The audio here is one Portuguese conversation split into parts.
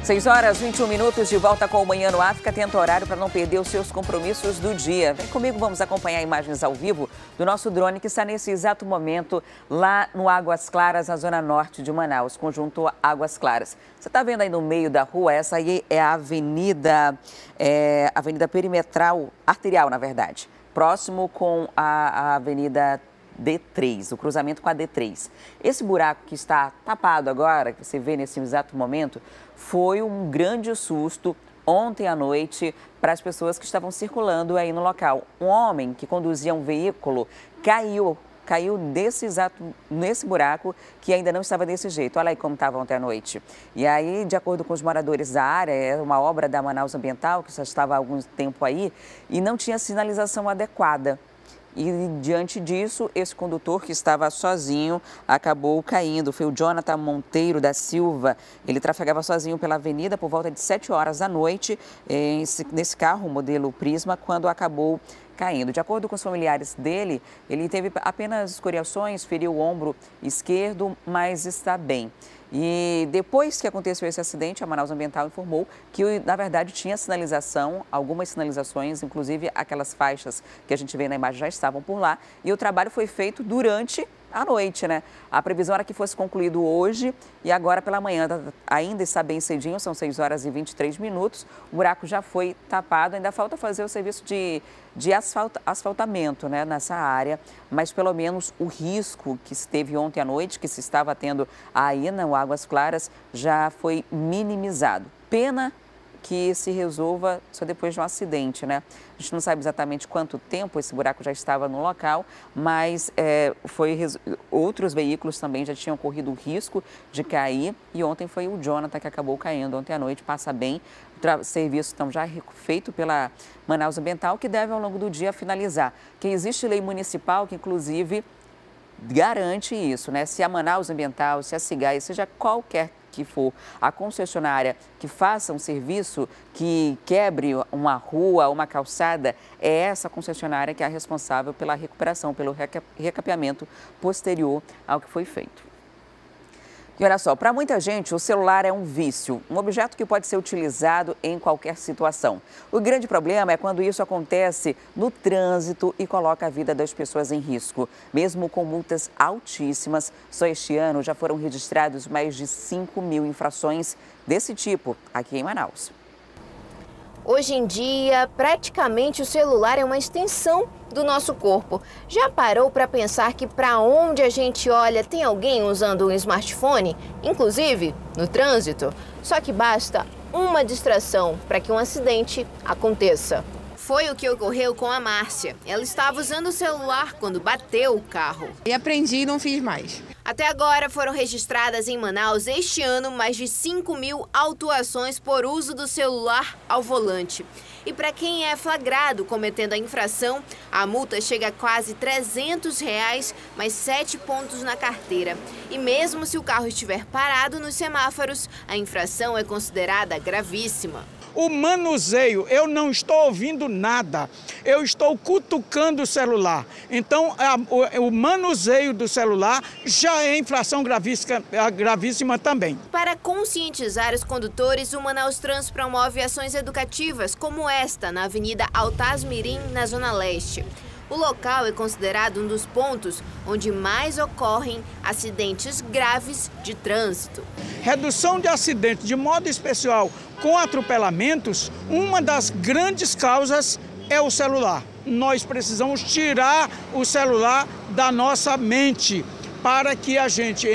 6h21, de volta com o Manhã no África. Tenta horário para não perder os seus compromissos do dia. Vem comigo, vamos acompanhar imagens ao vivo do nosso drone que está nesse exato momento lá no Águas Claras, na zona norte de Manaus, conjunto Águas Claras. Você está vendo aí no meio da rua, essa aí é a avenida perimetral, arterial, na verdade, próximo com a avenida D3, o cruzamento com a D3. Esse buraco que está tapado agora, que você vê nesse exato momento, foi um grande susto ontem à noite para as pessoas que estavam circulando aí no local. Um homem que conduzia um veículo caiu nesse buraco que ainda não estava desse jeito. Olha aí como estava ontem à noite. E aí, de acordo com os moradores da área, é uma obra da Manaus Ambiental, que já estava há algum tempo aí, e não tinha sinalização adequada. E, diante disso, esse condutor que estava sozinho acabou caindo. Foi o Jonathan Monteiro da Silva. Ele trafegava sozinho pela avenida por volta de 7 horas da noite, nesse carro, modelo Prisma, quando acabou caindo. De acordo com os familiares dele, ele teve apenas escoriações, feriu o ombro esquerdo, mas está bem. E depois que aconteceu esse acidente, a Manaus Ambiental informou que, na verdade, tinha sinalização, algumas sinalizações, inclusive aquelas faixas que a gente vê na imagem já estavam por lá. E o trabalho foi feito durante a noite, né? A previsão era que fosse concluído hoje e agora pela manhã. Ainda está bem cedinho, são 6h23. O buraco já foi tapado, ainda falta fazer o serviço de asfaltamento, né, nessa área, mas pelo menos o risco que se teve ontem à noite, que se estava tendo aí no Águas Claras, já foi minimizado. Pena que se resolva só depois de um acidente, né? A gente não sabe exatamente quanto tempo esse buraco já estava no local, mas outros veículos também já tinham corrido o risco de cair e ontem foi o Jonathan que acabou caindo ontem à noite. Passa bem, o serviço então já feito pela Manaus Ambiental, que deve ao longo do dia finalizar. Que existe lei municipal que inclusive garante isso, né? Se a Manaus Ambiental, se a Cigai, seja qualquer que for a concessionária que faça um serviço que quebre uma rua, uma calçada, é essa concessionária que é a responsável pela recuperação, pelo recapeamento posterior ao que foi feito. E olha só, para muita gente o celular é um vício, um objeto que pode ser utilizado em qualquer situação. O grande problema é quando isso acontece no trânsito e coloca a vida das pessoas em risco. Mesmo com multas altíssimas, só este ano já foram registrados mais de 5.000 infrações desse tipo aqui em Manaus. Hoje em dia, praticamente o celular é uma extensão do nosso corpo. Já parou para pensar que para onde a gente olha tem alguém usando um smartphone, inclusive no trânsito? Só que basta uma distração para que um acidente aconteça. Foi o que ocorreu com a Márcia. Ela estava usando o celular quando bateu o carro. E aprendi e não fiz mais. Até agora foram registradas em Manaus este ano mais de 5.000 autuações por uso do celular ao volante. E para quem é flagrado cometendo a infração, a multa chega a quase R$300, mais 7 pontos na carteira. E mesmo se o carro estiver parado nos semáforos, a infração é considerada gravíssima. O manuseio, eu não estou ouvindo nada, eu estou cutucando o celular. Então, o manuseio do celular já é infração gravíssima também. Para conscientizar os condutores, o Manaus Trans promove ações educativas como esta, na Avenida Altaz Mirim, na Zona Leste. O local é considerado um dos pontos onde mais ocorrem acidentes graves de trânsito. Redução de acidentes, de modo especial com atropelamentos, uma das grandes causas é o celular. Nós precisamos tirar o celular da nossa mente para que a gente,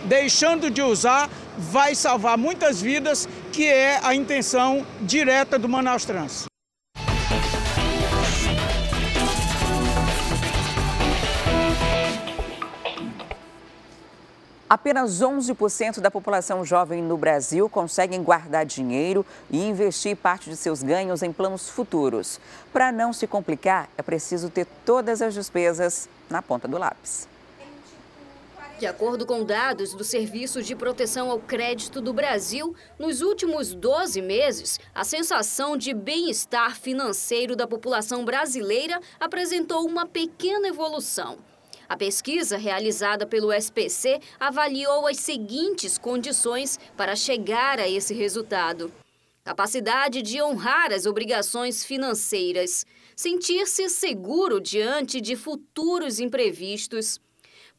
deixando de usar, vai salvar muitas vidas, que é a intenção direta do Manaus Trans. Apenas 11% da população jovem no Brasil conseguem guardar dinheiro e investir parte de seus ganhos em planos futuros. Para não se complicar, é preciso ter todas as despesas na ponta do lápis. De acordo com dados do Serviço de Proteção ao Crédito do Brasil, nos últimos 12 meses, a sensação de bem-estar financeiro da população brasileira apresentou uma pequena evolução. A pesquisa realizada pelo SPC avaliou as seguintes condições para chegar a esse resultado: capacidade de honrar as obrigações financeiras, sentir-se seguro diante de futuros imprevistos,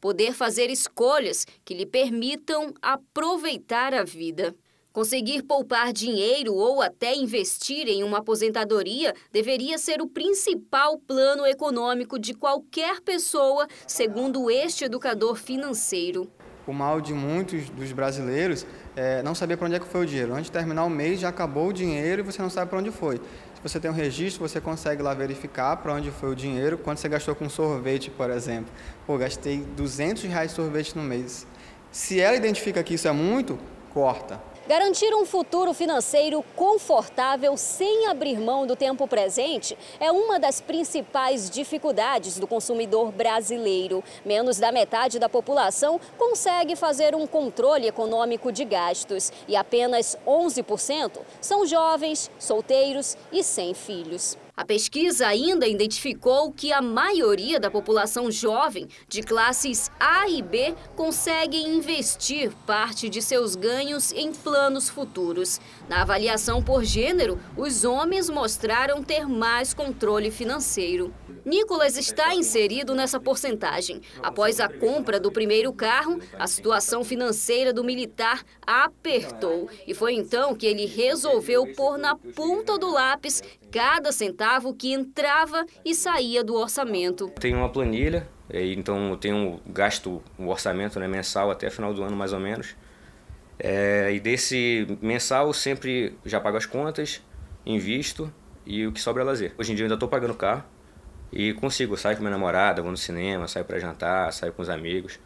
poder fazer escolhas que lhe permitam aproveitar a vida. Conseguir poupar dinheiro ou até investir em uma aposentadoria deveria ser o principal plano econômico de qualquer pessoa, segundo este educador financeiro. O mal de muitos dos brasileiros é não saber para onde é que foi o dinheiro. Antes de terminar o mês já acabou o dinheiro e você não sabe para onde foi. Se você tem um registro, você consegue lá verificar para onde foi o dinheiro. Quanto você gastou com sorvete, por exemplo. Pô, gastei R$200 de sorvete no mês. Se ela identifica que isso é muito, corta. Garantir um futuro financeiro confortável sem abrir mão do tempo presente é uma das principais dificuldades do consumidor brasileiro. Menos da metade da população consegue fazer um controle econômico de gastos e apenas 11% são jovens, solteiros e sem filhos. A pesquisa ainda identificou que a maioria da população jovem de classes A e B consegue investir parte de seus ganhos em planos futuros. Na avaliação por gênero, os homens mostraram ter mais controle financeiro. Nicolas está inserido nessa porcentagem. Após a compra do primeiro carro, a situação financeira do militar apertou. E foi então que ele resolveu pôr na ponta do lápis cada centavo que entrava e saía do orçamento. Tenho uma planilha, então eu tenho gasto o orçamento, né, mensal até final do ano mais ou menos. E desse mensal eu sempre já pago as contas, invisto e o que sobra é lazer. Hoje em dia eu ainda estou pagando carro e consigo sair com minha namorada, vou no cinema, saio para jantar, saio com os amigos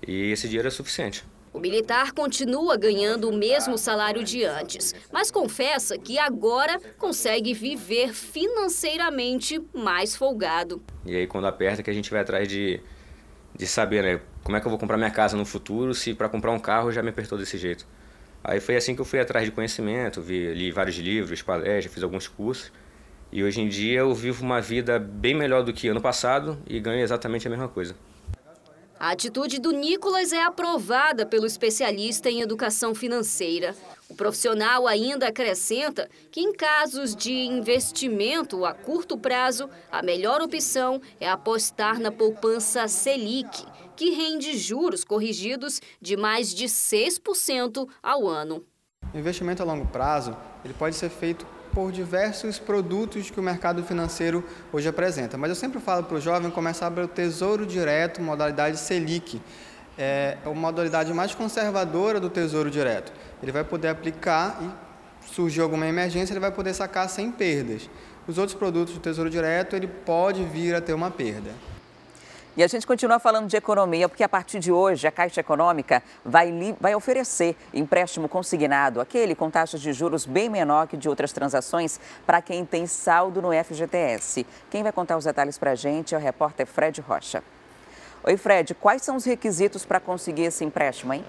e esse dinheiro é suficiente. O militar continua ganhando o mesmo salário de antes, mas confessa que agora consegue viver financeiramente mais folgado. E aí quando aperta que a gente vai atrás de saber, né, como é que eu vou comprar minha casa no futuro se para comprar um carro já me apertou desse jeito. Aí foi assim que eu fui atrás de conhecimento, li vários livros, palestras, fiz alguns cursos. E hoje em dia eu vivo uma vida bem melhor do que ano passado e ganho exatamente a mesma coisa. A atitude do Nicolas é aprovada pelo especialista em educação financeira. O profissional ainda acrescenta que em casos de investimento a curto prazo, a melhor opção é apostar na poupança Selic, que rende juros corrigidos de mais de 6% ao ano. O investimento a longo prazo ele pode ser feito por diversos produtos que o mercado financeiro hoje apresenta. Mas eu sempre falo para o jovem começar pelo Tesouro Direto, modalidade Selic. É a modalidade mais conservadora do Tesouro Direto. Ele vai poder aplicar e surgir alguma emergência, ele vai poder sacar sem perdas. Os outros produtos do Tesouro Direto, ele pode vir a ter uma perda. E a gente continua falando de economia, porque a partir de hoje a Caixa Econômica vai oferecer empréstimo consignado, aquele com taxas de juros bem menor que de outras transações, para quem tem saldo no FGTS. Quem vai contar os detalhes para a gente é o repórter Fred Rocha. Oi, Fred, quais são os requisitos para conseguir esse empréstimo, hein?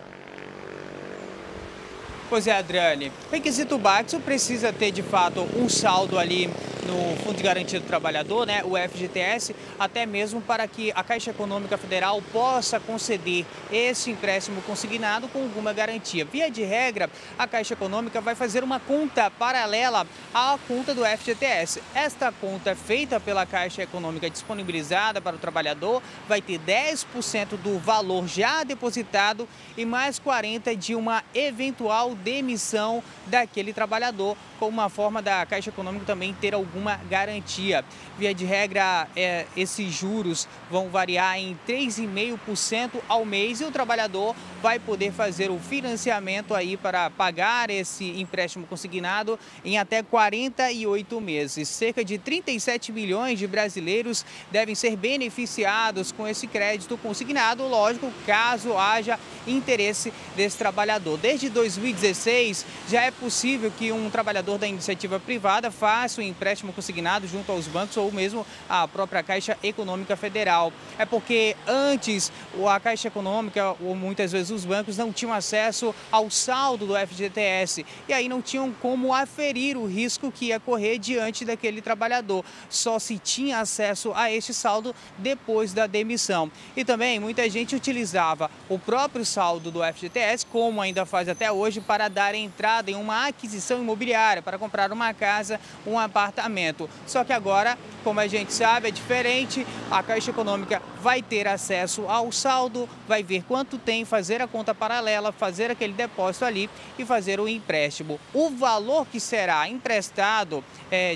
Pois é, Adriane. O requisito básico precisa ter, de fato, um saldo ali no Fundo de Garantia do Trabalhador, né, o FGTS, até mesmo para que a Caixa Econômica Federal possa conceder esse empréstimo consignado com alguma garantia. Via de regra, a Caixa Econômica vai fazer uma conta paralela à conta do FGTS. Esta conta feita pela Caixa Econômica disponibilizada para o trabalhador vai ter 10% do valor já depositado e mais 40% de uma eventual demissão daquele trabalhador, com uma forma da Caixa Econômica também ter alguma garantia. Via de regra, esses juros vão variar em 3,5% ao mês e o trabalhador vai poder fazer o financiamento aí para pagar esse empréstimo consignado em até 48 meses. Cerca de 37 milhões de brasileiros devem ser beneficiados com esse crédito consignado, lógico, caso haja interesse desse trabalhador. Desde 2016, já é possível que um trabalhador da iniciativa privada faça um empréstimo empréstimo consignado junto aos bancos ou mesmo a própria Caixa Econômica Federal. É porque antes a Caixa Econômica ou muitas vezes os bancos não tinham acesso ao saldo do FGTS e aí não tinham como aferir o risco que ia correr diante daquele trabalhador. Só se tinha acesso a este saldo depois da demissão. E também muita gente utilizava o próprio saldo do FGTS, como ainda faz até hoje, para dar entrada em uma aquisição imobiliária, para comprar uma casa, um apartamento. Só que agora, como a gente sabe, é diferente. A Caixa Econômica vai ter acesso ao saldo, vai ver quanto tem, fazer a conta paralela, fazer aquele depósito ali e fazer o empréstimo. O valor que será emprestado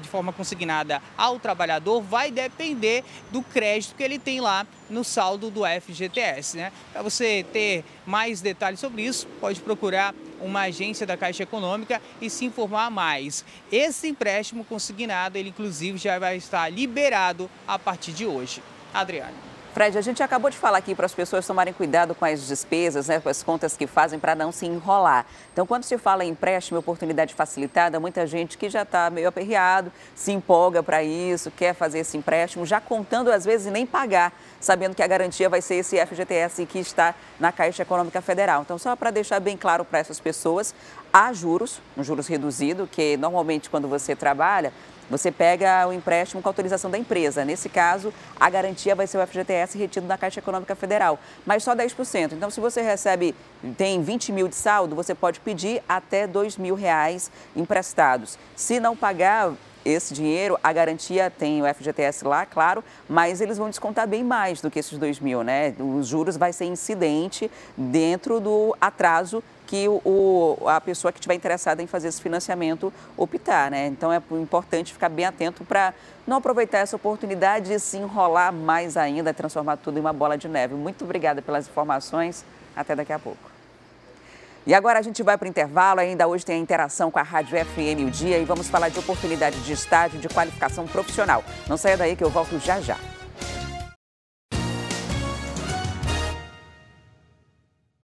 de forma consignada ao trabalhador vai depender do crédito que ele tem lá no saldo do FGTS, né? Para você ter mais detalhes sobre isso, pode procurar uma agência da Caixa Econômica e se informar mais. Esse empréstimo consignado, ele inclusive já vai estar liberado a partir de hoje. Adriane. Fred, a gente acabou de falar aqui para as pessoas tomarem cuidado com as despesas, né, com as contas que fazem para não se enrolar. Então, quando se fala em empréstimo e oportunidade facilitada, muita gente que já está meio aperreado, se empolga para isso, quer fazer esse empréstimo, já contando às vezes nem pagar, sabendo que a garantia vai ser esse FGTS que está na Caixa Econômica Federal. Então, só para deixar bem claro para essas pessoas, há juros, um juros reduzido, que normalmente quando você trabalha, você pega o empréstimo com autorização da empresa. Nesse caso, a garantia vai ser o FGTS retido na Caixa Econômica Federal, mas só 10%. Então, se você tem 20 mil de saldo, você pode pedir até R$2.000 emprestados. Se não pagar esse dinheiro, a garantia tem o FGTS lá, claro, mas eles vão descontar bem mais do que esses 2.000, né? Os juros vai ser incidente dentro do atraso que a pessoa que estiver interessada em fazer esse financiamento optar, né? Então é importante ficar bem atento para não aproveitar essa oportunidade e se enrolar mais ainda, transformar tudo em uma bola de neve. Muito obrigada pelas informações. Até daqui a pouco. E agora a gente vai para o intervalo. Ainda hoje tem a interação com a Rádio FM O Dia e vamos falar de oportunidade de estágio de qualificação profissional. Não saia daí que eu volto já já.